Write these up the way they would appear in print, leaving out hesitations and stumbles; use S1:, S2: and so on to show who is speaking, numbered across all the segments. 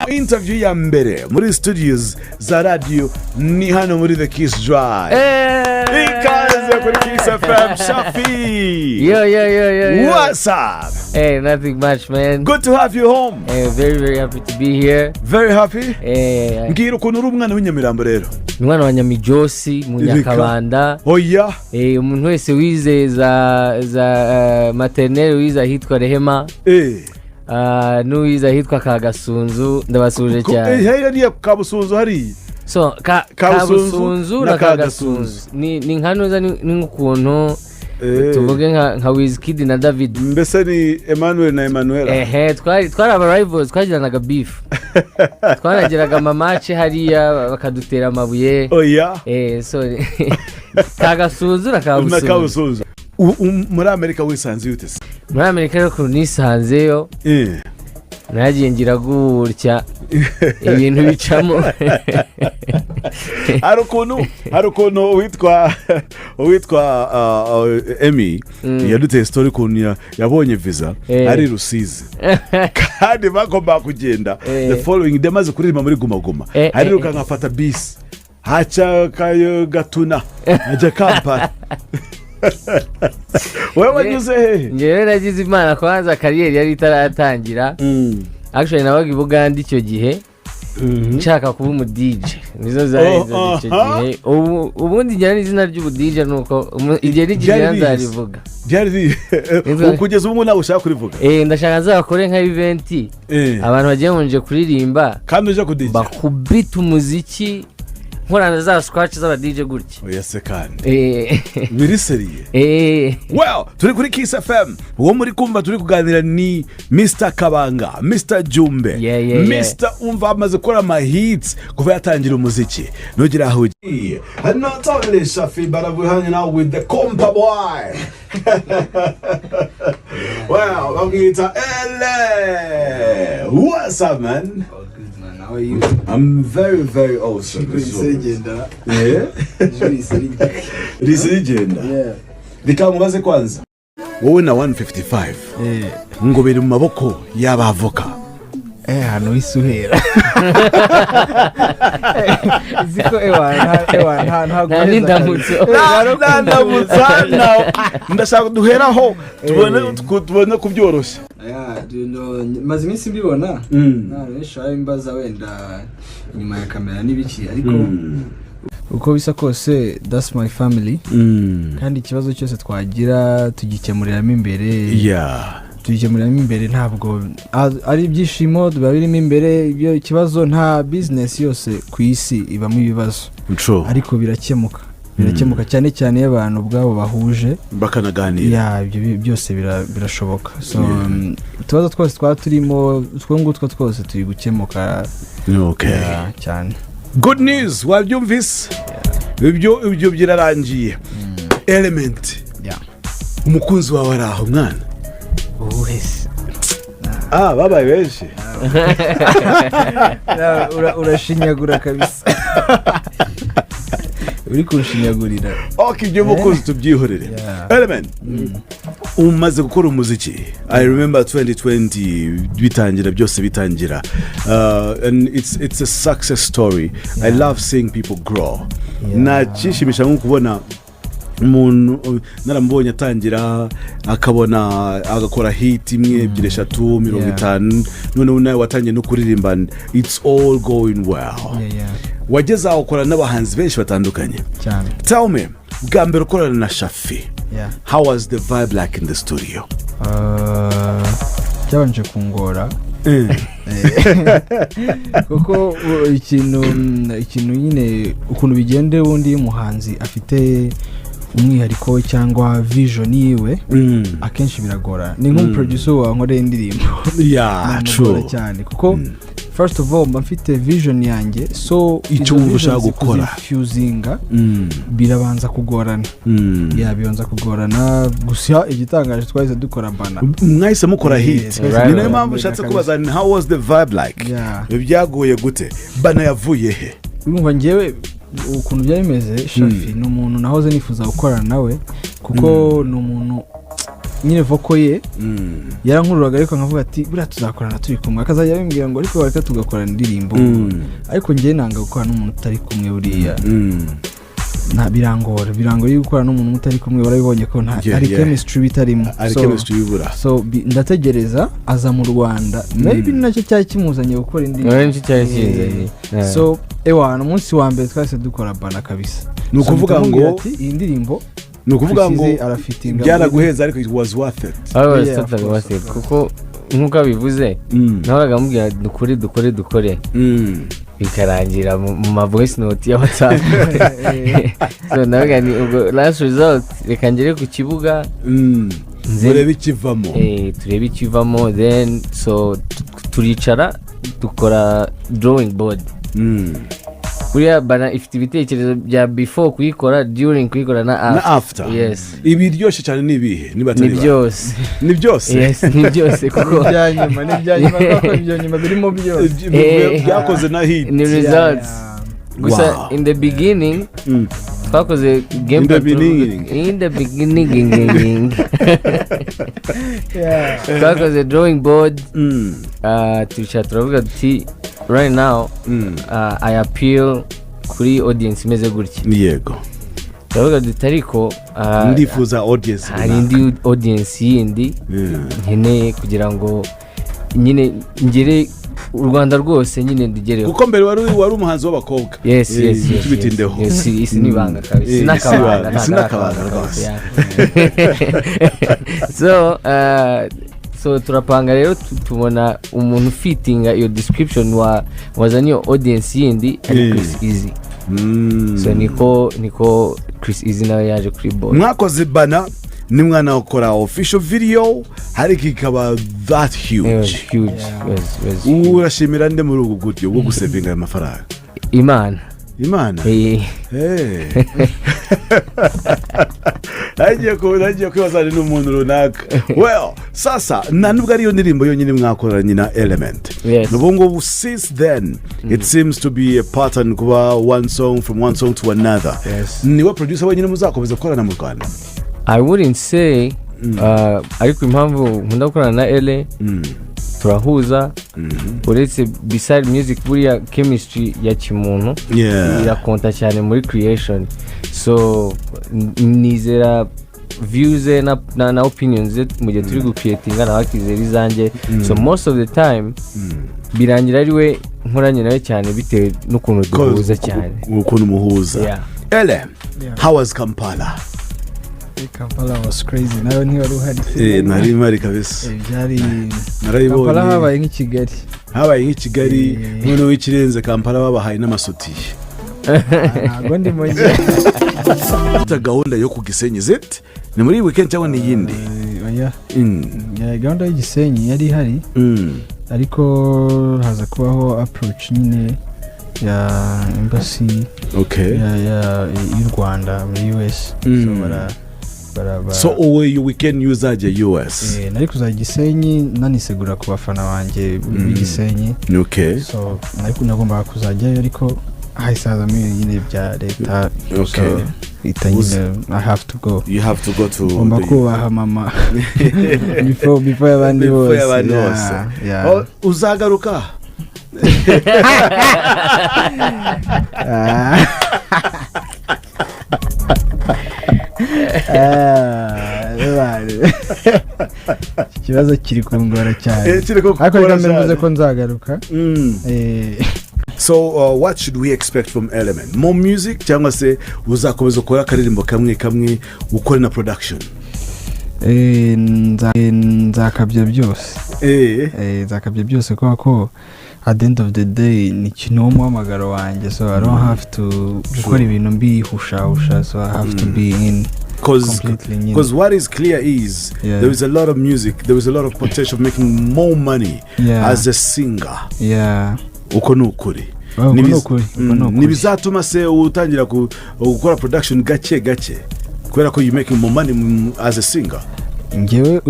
S1: interview ya mbere muri studios za radio ni hano muri The Kiss Drive. Ikaze kuri Kiss FM, Shaffy.
S2: Yo.
S1: What's up?
S2: Hey, nothing much, man.
S1: Good to have you home.
S2: Hey, very happy to be here.
S1: Very happy?
S2: Hey.
S1: Ngira ukuntu uri umwana w'inyamirambo rero.
S2: Umwana wa Nyamijosi, mu Nyakabanda.
S1: Oya.
S2: Umuntu wese wize za maternelle wize ahitwa Rehema. N'uwize ahitwa Kagasunzu, ndabasuje cyane.
S1: Hariya Kabusunzu hari.
S2: So Kabusunzu na Kagasunzu ni nkanoza ni nk'ukuntu tuvuge nka Wizkid na David.
S1: Mbese ni Emmanuel na Emmanuel.
S2: Twari aba rivals, twagiranaga beef. Twaragiraga mamache hariya bakadutera amabuye.
S1: Oya.
S2: So Kagasunzu na Kabusunzu.
S1: Muri Amerika wisanze ute se?
S2: Muri Amerika rero ko nisanzeyo. Nagiye ngira gutya ibintu bicamo.
S1: Harukuntu witwa Emmy yaduteye story kuntu yabonye visa ari Rusizi kandi bagomba kugenda the following day maze kuririmba muri Guma hari ruka nkafata bus haca kayo Gatuna aje Kampala. Wewe wanyuze hehe?
S2: Ngewe nagize Imana kwanza career yari itaratangira. Actually nabaga Buganda icyo gihe nshaka kuba umu DJ. Nizo zarizo icyo gihe. Ubundi njyana izina ry'ubu DJ nuko igihe rigiye nzarivuga.
S1: Byari ukugeza ubu nawe ushaka kurivuga.
S2: Ndashaka nzakore nka event. Abantu bagiye munje kuririmba
S1: kandi uje ku DJ.
S2: Bakubita umuziki. Nkorana za scratch z'aba DJ gutya.
S1: Oya se kandi. Biri seriye. Well, turi kuri Kiss FM. Uwo muri kumva turi kuganira ni Mr. Kabanga, Mr. Jumbe. Mr. Umva amaze gukora ama hits kuva yatangira umuziki. Nugira aho ugiye. And not only Shaffy, but we're hanging out with the Compa boy. Well, Bangita Ele. What's up, man?
S3: How are you?
S1: I'm very awesome.
S3: Legenda.
S1: Yeah? Legenda.
S3: Yeah.
S1: Bikamubaze kwanza. Wowe na 155. Ngo biri mu maboko y'abavoka.
S3: Hano isuhera. Ziko
S2: nta ndamutso.
S1: Ndamutsa. Ndashaka duheraho tubone kubyoroshya.
S3: Maze iminsi mbibona. Nashaka imbaza wenda nyuma ya kamera n'ibiki ariko uko bisa kose that's my family. Kandi ikibazo cyose twagira tugikemuriramo imbere. Tugikemuriramo imbere ntabwo ari ibyishimo babirimo imbere. Ibyo ikibazo nta business yose ku isi ibamo ibibazo. Ariko birakemuka cyane y'abantu ubwabo bahuje
S1: bakanaganira.
S3: Ibyo byose birashoboka. So tubazo twose twaturimo twongutwa twose turi gukemuka.
S1: Okay.
S3: Cyane.
S1: Good news, wabyumvise? Ibyo byirarangiye. Element. Umukunzi wawe araho mwana.
S3: Wese.
S1: Babaye benshi.
S3: Urashinyagura kabisa. Uri kunshinyagurira.
S1: Okay, ibyo mukunzi tubyihorere. Element. Umaze gukora umuziki. I remember 2020 bitangira byose bitangira. And it's a success story. I love seeing people grow. Nachishimisha nko kubona umuntu narambonye atangira akabona agakora hit imwe 2 3 50 none nawe watangiye no kuririmba. It's all going well. Wageze aho ukora n'abahanzi benshi batandukanye
S3: cyane.
S1: Tell me, bwambere ukorana na Shaffy. How was the vibe like in the studio?
S3: Cyabanje kungora. Kuko ikintu nyine ukuntu bigende wundi y'umuhanzi afite umwihariko cyangwa vision yiwe akenshi biragora. Ni nk'umuproducer wa nkoreye indirimbo.
S1: True
S3: cyane kuko first of all mfite vision yanjye, so
S1: icyo ushaka gukora
S3: fusinga birabanza kugorana. Bibanza kugorana gusa igitangaje twahise dukora bana.
S1: Mwahise mukora hit. Ni nayo mpamvu ushatse kubaza how was the vibe like? Byagoye gute? Bana yavuye he?
S3: Urumva ngewe ukuntu byameze Shaffy ni umuntu nahoze nifuza gukorana nawe kuko ni umuntu nyine voko ye yarankururaga ariko nkavuga ati buriya tuzakorana turi kumwe akazajya bimbwira ngo ariko bareka tugakorana indirimbo ariko njye nanga gukorana n'umuntu utari kumwe buriya nta birangora yo gukorana n'umuntu utari kumwe barabibonye ko nta ari chemistry bitarimo so ndategereza aza mu Rwanda maybe nacyo cyari kimuzanye gukora indirimbo so umunsi wa mbere twase dukora bana kabisa
S1: nukuvuga ngo
S3: iyi ndirimbo
S1: nukuvuga ngo byaraguheza ariko it was worth it
S2: kuko nkuko bivuze nahoraga mubwira dukore bikarangira mu ma voice note ya WhatsApp so nabaga ni ubwo last result reka ngere ku kibuga turebe ikivamo then so turicara dukora drawing board kuriya bana ifite ibitekerezo bya before kuyikora during kuyikora na
S1: after
S2: yes
S1: ibiryoshye cyane nibihe
S2: ni byose
S1: yes
S2: ni byose kuko
S3: ibyanyuma birimo byose
S1: byakoze na hit
S2: ni results gusa in the beginning twakoze game
S1: in the
S2: beginning twakoze drawing board turavuga tuti right now I appeal kuri audience imeze gutya
S1: yego
S2: turavuga duti ariko
S1: ndifuza audience
S2: hari indi audience yindi nkeneye kugira ngo nyine ngere u Rwanda rwose nyine ndigereho
S1: kuko mbere wari umuhanzi w'abakobwa
S2: yes
S1: tubitindeho
S2: isi nibanga kabisa sinakabanga rwose so turapanga rero tubona umuntu fitinga iyo description wazanye audience yindi ari Chris Easy so niko Chris Easy nawe yaje kuri board
S1: mwakoze bana ni mwana ukora official video hari kikaba that huge urashimira nde muri ubu gutyo bwo gusevinga amafaranga
S2: Imana
S1: nagiye kwibazana n'umuntu runaka well sasa nubwo ariyo ndirimbo yonyine mwakoranye na Element n'ubu ngubu since then it seems to be a pattern kuba one song to another niwe producer wenyine muzakomeza gukorana mu Rwanda
S2: I wouldn't say ariko impamvu nkunda gukorana na Ele turahuza uretse beside music buriya chemistry ya kimuntu irakonta cyane muri creation so nizera views na opinions mu gihe turi gucreatinga na bakizera izanjye so most of the time birangira ari we nkoranye nawe cyane bitewe n'ukuntu duhuza cyane
S1: ukuntu muhuza Ele how was Kampala
S3: was crazy nayo ntiwari uhari
S1: nari mari kabisa
S3: narayibonye Kampala habaye
S1: nk'ikigali none w'ikirenze Kampala babahaye n'amasutiye
S3: ntabwo ndi mu gihe
S1: gahunda yo ku Gisenyi zit ni muri weekend cyangwa ni yindi
S3: gahunda y'Igisenyi yari ihari ariko haza kubaho approach nyine ya embassy y'u Rwanda muri US
S1: so uwe weekend uzaje US
S3: nari kuzaja Gisenyi nanisegura ku bafana banje b'Igisenyi so nari nagomba kuzajyayo ariko haisaza nyine bya leta itanyine I have to go
S1: to
S3: ngomba kubaha mama before abandi bose
S1: uzagaruka
S3: ikibazo kiri kungora cyane ariko ndameze ko nzagaruka
S1: so what should we expect from Element more music cyangwa se uzakomeza gukora akaririmbo kamwe ukora na production
S3: nzakabya byose ko at the end of the day ni kintu umuhamagaro wanjye so I don't have to gukora ibintu mbihusha so I have to be in
S1: because what is clear is there is a lot of music, there is a lot of potential of making more money as a singer uko nukuri nibizatuma se utangira gukora production gake kubera ko you making more money as a singer
S3: ngewe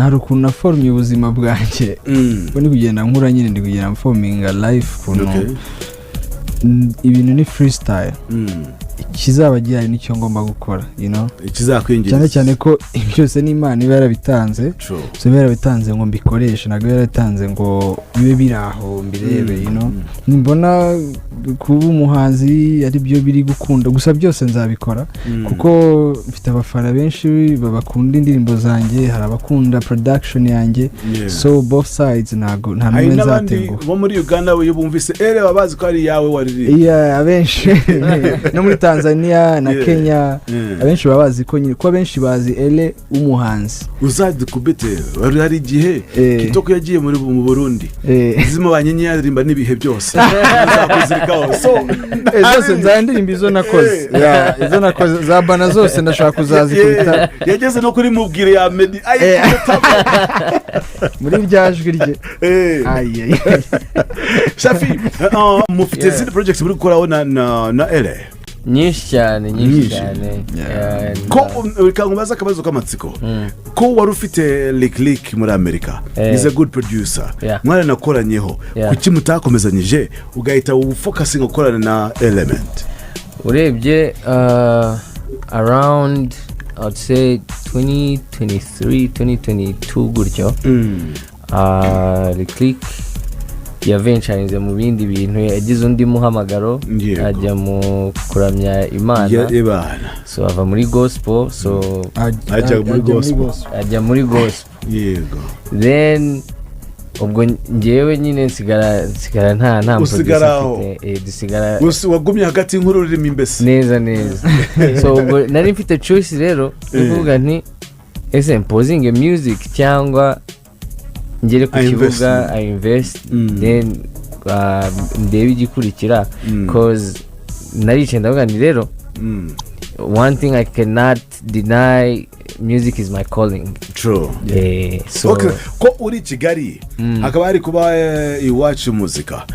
S3: hari ukuntu naformye ubuzima bwanjye ko ni kugenda nkura nyine ndi kugenda forminga life kuno ibintu ni freestyle kizaba gihari nicyo ngomba gukora
S1: ikizakwinjiriza
S3: cyane cyane ko byose n'Imana iba yarabitanze so yarabitanze ngo mbikoreshe ntabwo yaratanze ngo bibe biraho mbirebe nimbona kuba umuhanzi ari byo biri gukunda gusa byose nzabikora kuko mfite abafana benshi babakunda indirimbo zanjye hari abakunda production yanjye so both sides nta numwe nzatenguha
S1: bo muri Uganda we bumvise babazi ko ari yawe wariri
S3: abenshi no muri Tanzania na Kenya abenshi babazi ko abenshi bazi ele umuhanzi
S1: uzadukubite hari igihe kitoko yagiye mu Burundi zimo banyenye yarimba nibihe byose uzakuzirikaho so
S3: zose nzandirimba izo nakoze izo nakoze za bana zose ndashaka kuzazikubita
S1: yageze no kuri mubwire ya Medi
S3: muri ryajwi rye
S1: Shaffy mufite zindi projects muri gukoraho na ele
S2: nyinshi cyane
S1: ko bikangubaza akabazo k'amatsiko ko wari ufite Lick muri Amerika is a good producer mwana nakoranyeho kuki mutakomezanyije ugahita focusing gukorana na Element
S2: urebye around I'd say 2023 2022 gutyo Lick yaventurinze mu bindi bintu yagize undi muhamagaro ajya mu kuramya Imana so ava muri gospel so ajya muri gospel
S1: yego
S2: then ubwo ngewe nyine nsigara nta
S1: dusigara wagumye hagati nk'ururimi mbese
S2: neza so ubwo nari mfite choice rero kuvuga nti ese mposing music cyangwa ngere ku kibuga I invest then ndebe igikurikira cause narice ndavuga nti rero one thing I cannot deny, music is my calling.
S1: True.
S2: So
S1: okay. Ko uri Kigali hakaba hari kuba iwacu muzika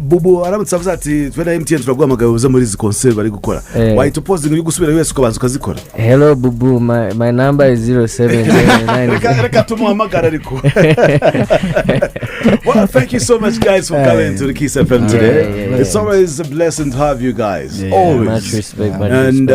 S1: bubu aramutse avuze ati twenda MTN turaguhamagaye uza muri izi concert bari gukora wahita posting uri gusubira wese ukabanza ukazikora.
S2: Hello bubu, my number is 0709.
S1: Reka tumuhamagara ariko. Well, thank you so much guys for coming to the Kiss FM today. It's always a blessing to have you guys. Always.
S2: Much respect,
S1: and